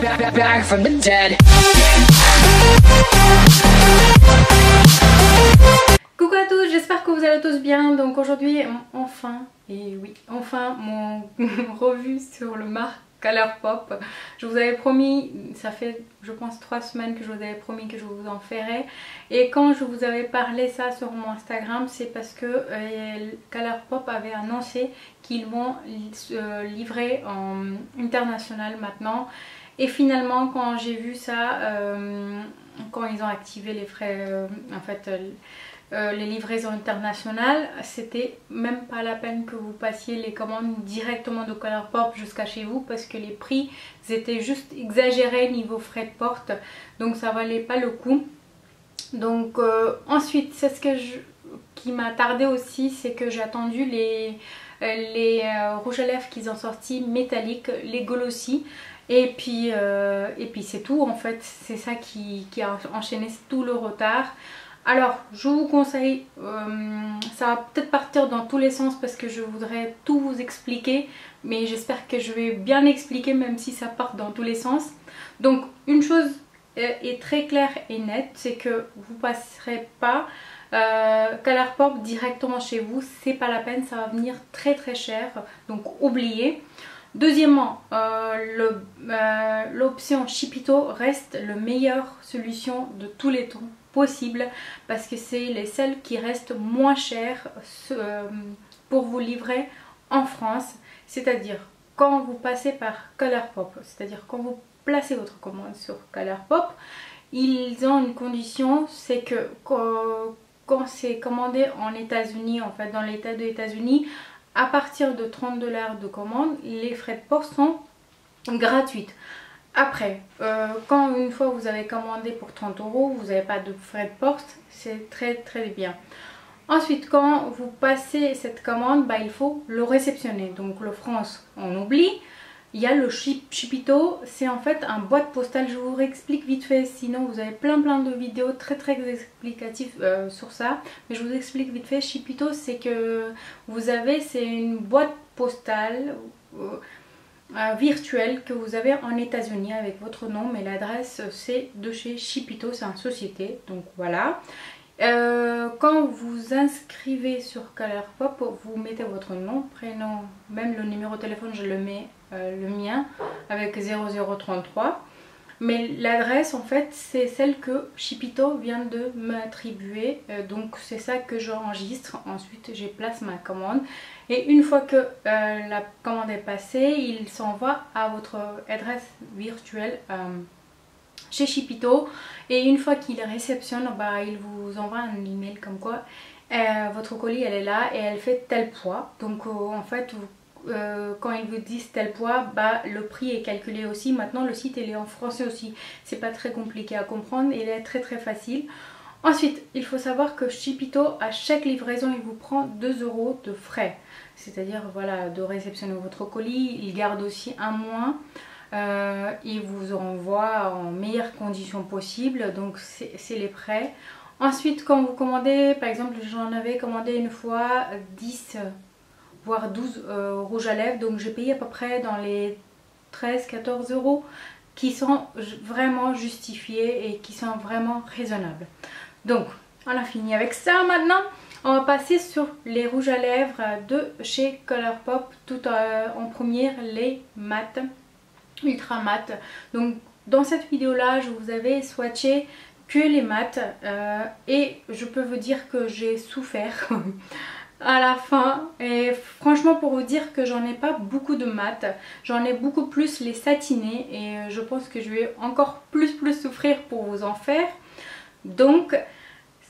back from the dead. Coucou à tous, j'espère que vous allez tous bien. Donc aujourd'hui, enfin, et oui, enfin mon revue sur le marque Colourpop. Je vous avais promis, ça fait je pense 3 semaines que je vous avais promis que je vous en ferais. Et quand je vous avais parlé ça sur mon Instagram, c'est parce que Colourpop avait annoncé qu'ils vont livrer en international maintenant. Et finalement, quand j'ai vu ça, quand ils ont activé les frais, en fait, les livraisons internationales, c'était même pas la peine que vous passiez les commandes directement de Colourpop jusqu'à chez vous, parce que les prix étaient juste exagérés niveau frais de porte, donc ça valait pas le coup. Donc ensuite, c'est ce que qui m'a tardé aussi, c'est que j'ai attendu les rouges à lèvres qu'ils ont sortis métalliques, les Glossy. Et puis c'est tout en fait, c'est ça qui a enchaîné tout le retard. Alors je vous conseille, ça va peut-être partir dans tous les sens parce que je voudrais tout vous expliquer, mais j'espère que je vais bien expliquer même si ça part dans tous les sens. Donc une chose est très claire et nette, c'est que vous ne passerez pas Colourpop directement chez vous, c'est pas la peine, ça va venir très très cher, donc oubliez. Deuxièmement, l'option Shipito reste la meilleure solution de tous les temps possible, parce que c'est les seules qui restent moins chères pour vous livrer en France. C'est-à-dire quand vous passez par Colourpop, c'est-à-dire quand vous placez votre commande sur Colourpop, ils ont une condition, c'est que quand c'est commandé en États-Unis, en fait dans l'état des États-Unis, à partir de 30 $ de commande, les frais de port sont gratuits. Après, quand une fois vous avez commandé pour 30 €, vous n'avez pas de frais de port, c'est très très bien. Ensuite, quand vous passez cette commande, il faut le réceptionner. Donc le France, on oublie. Il y a le Shipito, c'est en fait un boîte postale. Je vous réexplique vite fait, sinon vous avez plein de vidéos très explicatives sur ça. Mais je vous explique vite fait. Shipito, c'est que c'est une boîte postale virtuelle que vous avez en États-Unis avec votre nom, mais l'adresse c'est de chez Shipito, c'est une société. Donc voilà. Quand vous inscrivez sur Colourpop, vous mettez votre nom, prénom, même le numéro de téléphone, je le mets le mien avec 0033. Mais l'adresse en fait c'est celle que Shipito vient de m'attribuer, donc c'est ça que j'enregistre. Ensuite je place ma commande et une fois que la commande est passée, il s'envoie à votre adresse virtuelle chez Shipito, et une fois qu'il réceptionne, il vous envoie un email comme quoi votre colis elle est là et elle fait tel poids. Donc en fait quand ils vous disent tel poids, le prix est calculé aussi. Maintenant le site il est en français aussi, c'est pas très compliqué à comprendre, il est très facile. Ensuite il faut savoir que Shipito à chaque livraison il vous prend 2 € de frais, c'est-à-dire voilà, de réceptionner votre colis. Il garde aussi un mois. Il vous envoie en meilleures conditions possibles, donc c'est les frais. Ensuite quand vous commandez, par exemple j'en avais commandé une fois 10 voire 12 rouges à lèvres, donc j'ai payé à peu près dans les 13-14 € qui sont vraiment justifiés et qui sont vraiment raisonnables. Donc on a fini avec ça. Maintenant on va passer sur les rouges à lèvres de chez Colourpop. Tout en premier, les mat, ultra mat. Donc dans cette vidéo là je vous avais swatché que les mat et je peux vous dire que j'ai souffert à la fin, et franchement pour vous dire que j'en ai pas beaucoup de mat, j'en ai beaucoup plus les satinés, et je pense que je vais encore plus souffrir pour vous en faire. Donc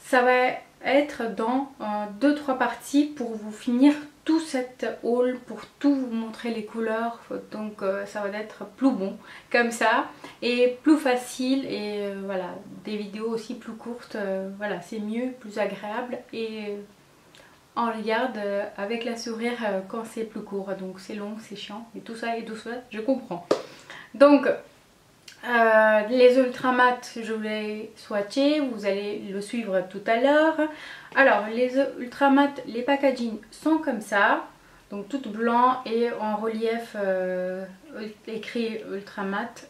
ça va être dans 2-3 parties pour vous finir tout cette haul, pour tout vous montrer les couleurs. Donc ça va être plus bon comme ça et plus facile, et voilà, des vidéos aussi plus courtes, voilà, c'est mieux, plus agréable, et on regarde avec la sourire quand c'est plus court. Donc c'est long, c'est chiant et tout ça, je comprends. Donc les ultra mat, je vous l'ai swatché, vous allez le suivre tout à l'heure. Alors les ultra mat, les packaging sont comme ça, donc tout blanc et en relief écrit ultra mat.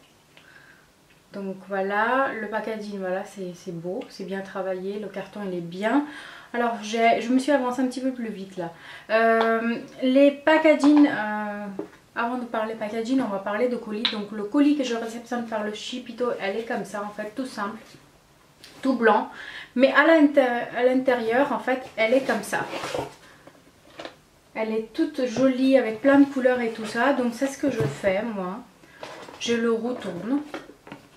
Donc voilà, le packaging, voilà, c'est beau, c'est bien travaillé, le carton il est bien. Alors je me suis avancée un petit peu plus vite là. Les packaging, avant de parler packaging, on va parler de colis. Donc le colis que je réceptionne par le Shipito, elle est comme ça en fait, tout simple, tout blanc. Mais à l'intérieur en fait, elle est comme ça. Elle est toute jolie avec plein de couleurs et tout ça. Donc c'est ce que je fais moi. Je le retourne.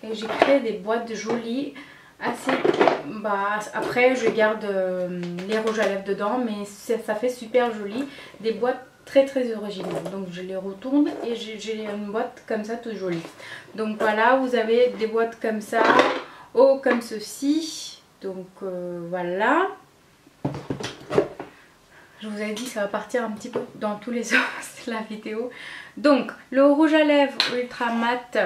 Et j'ai créé des boîtes jolies, assez... après je garde les rouges à lèvres dedans, mais ça fait super joli. Des boîtes très très originales. Donc je les retourne et j'ai une boîte comme ça toute jolie. Donc voilà, vous avez des boîtes comme ça, ou comme ceci. Donc voilà. Je vous ai dit, ça va partir un petit peu dans tous les sens la vidéo. Donc le rouge à lèvres ultra mat.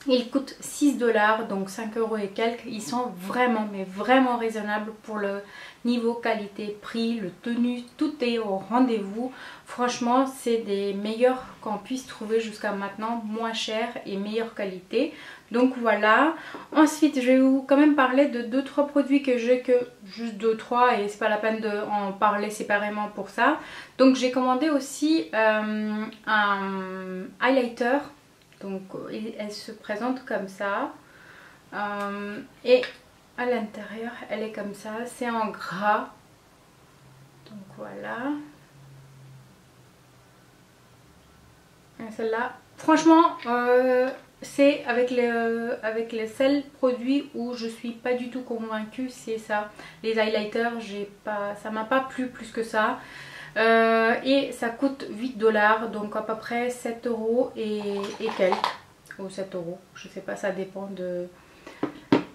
Il coûte 6 $, donc 5 € et quelques. Ils sont vraiment, mais vraiment raisonnables pour le niveau qualité-prix, le tenue, tout est au rendez-vous. Franchement, c'est des meilleurs qu'on puisse trouver jusqu'à maintenant, moins cher et meilleure qualité. Donc voilà. Ensuite, je vais vous quand même parler de 2-3 produits que j'ai, que juste 2-3 et c'est pas la peine d'en parler séparément pour ça. Donc j'ai commandé aussi un highlighter. Donc elle se présente comme ça et à l'intérieur elle est comme ça, c'est en gras. Donc voilà. Celle-là, franchement, c'est avec les seuls produits où je suis pas du tout convaincue, c'est ça. Les highlighters, ça m'a pas plu plus que ça. Et ça coûte 8 $, donc à peu près 7 € et quelques, ou 7 €, je sais pas, ça dépend de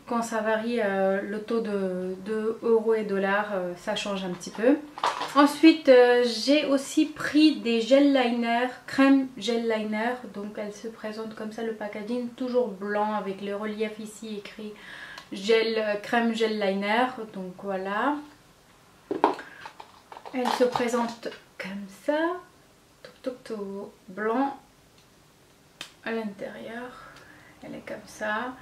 quand ça varie. Le taux de euros et dollars, ça change un petit peu. Ensuite j'ai aussi pris des gel liners, crème gel liner, donc elle se présente comme ça, le packaging toujours blanc avec le relief ici écrit crème gel liner. Donc voilà. Elle se présente comme ça, blanc à l'intérieur, elle est comme ça.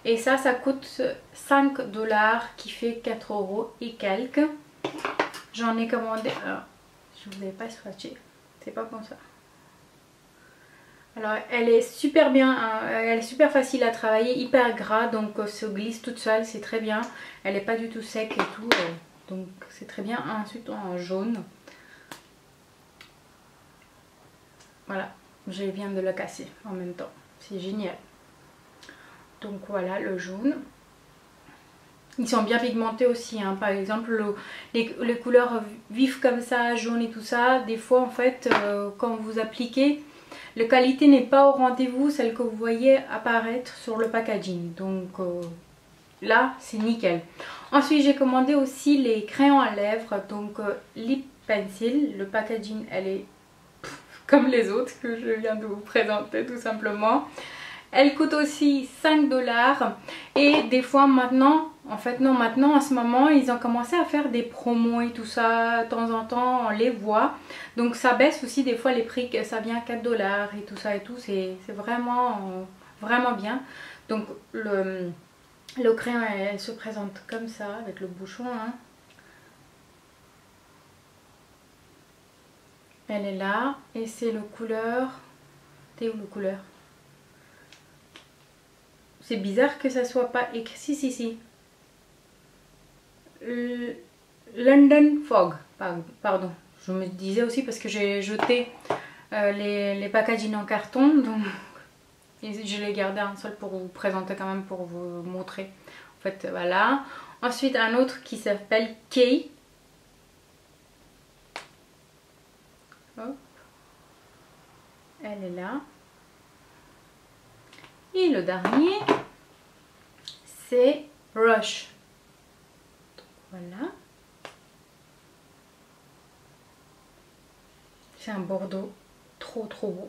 Et ça coûte 5 $, qui fait 4 € et quelques. J'en ai commandé, alors je ne vous ai pas swatché, c'est pas comme ça. Alors elle est super bien, elle est super facile à travailler, hyper gras, donc se glisse toute seule, c'est très bien. Elle n'est pas du tout sec et tout. Donc c'est très bien. Ensuite en jaune. Voilà, je viens de le casser en même temps. C'est génial. Donc voilà le jaune. Ils sont bien pigmentés aussi, hein. Par exemple les couleurs vives comme ça, jaune et tout ça, des fois en fait quand vous appliquez, la qualité n'est pas au rendez-vous, celle que vous voyez apparaître sur le packaging. Donc là c'est nickel. Ensuite j'ai commandé aussi les crayons à lèvres, donc Lip Pencil. Le packaging elle est comme les autres que je viens de vous présenter tout simplement. Elle coûte aussi 5 $. Et des fois maintenant, en fait non, maintenant en ce moment ils ont commencé à faire des promos et tout ça, de temps en temps on les voit. Donc ça baisse aussi des fois les prix, ça vient à 4 $ et tout ça et tout, c'est vraiment, vraiment bien. Donc le crayon elle se présente comme ça avec le bouchon, hein. Elle est là et c'est le couleur, t'es où le couleur? C'est bizarre que ça soit pas écrit, si. London Fog, pardon. Je me disais aussi parce que j'ai jeté les packaging en carton, donc je l'ai gardé un seul pour vous présenter quand même, pour vous montrer. En fait voilà. Ensuite un autre qui s'appelle Kay. Hop. Elle est là. Et le dernier, c'est Rush. Donc, voilà. C'est un bordeaux trop beau.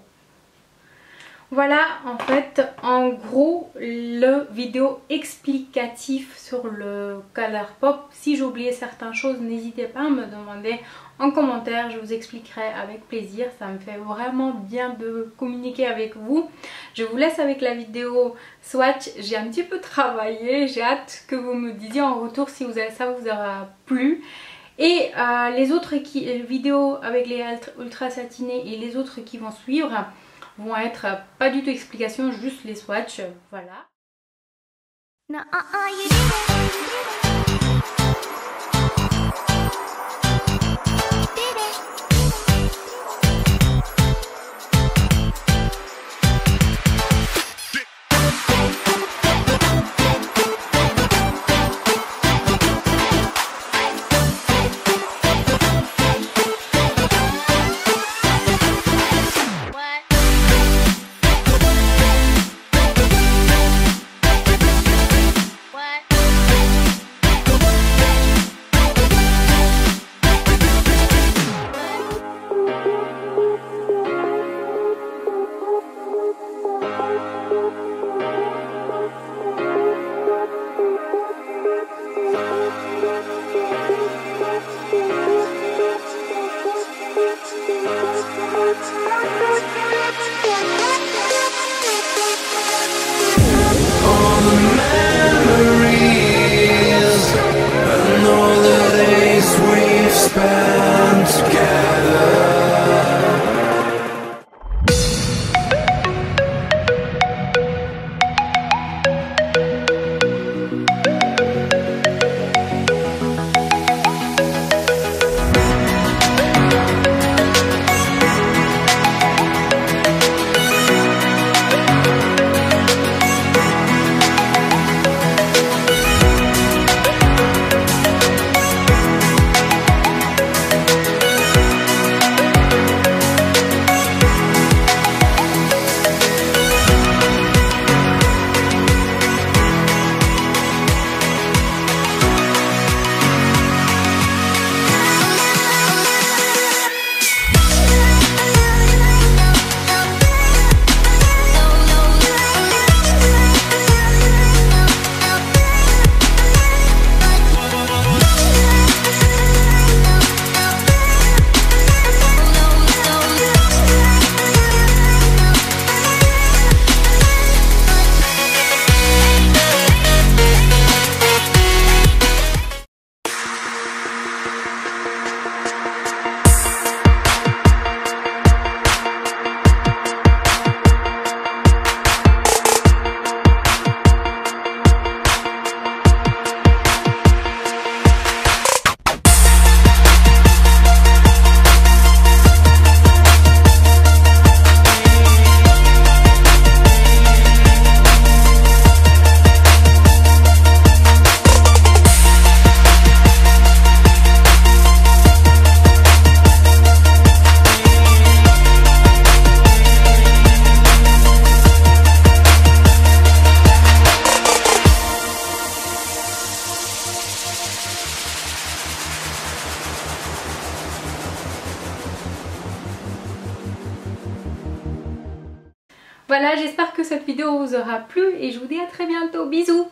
Voilà en fait en gros le vidéo explicatif sur le Colourpop. Si j'ai oublié certaines choses, n'hésitez pas à me demander en commentaire, je vous expliquerai avec plaisir. Ça me fait vraiment bien de communiquer avec vous. Je vous laisse avec la vidéo swatch. J'ai un petit peu travaillé, j'ai hâte que vous me disiez en retour si ça vous aura plu. Et les autres vidéos avec les ultra satinés et les autres qui vont suivre vont être pas du tout explications, juste les swatchs, voilà. Voilà, j'espère que cette vidéo vous aura plu et je vous dis à très bientôt. Bisous!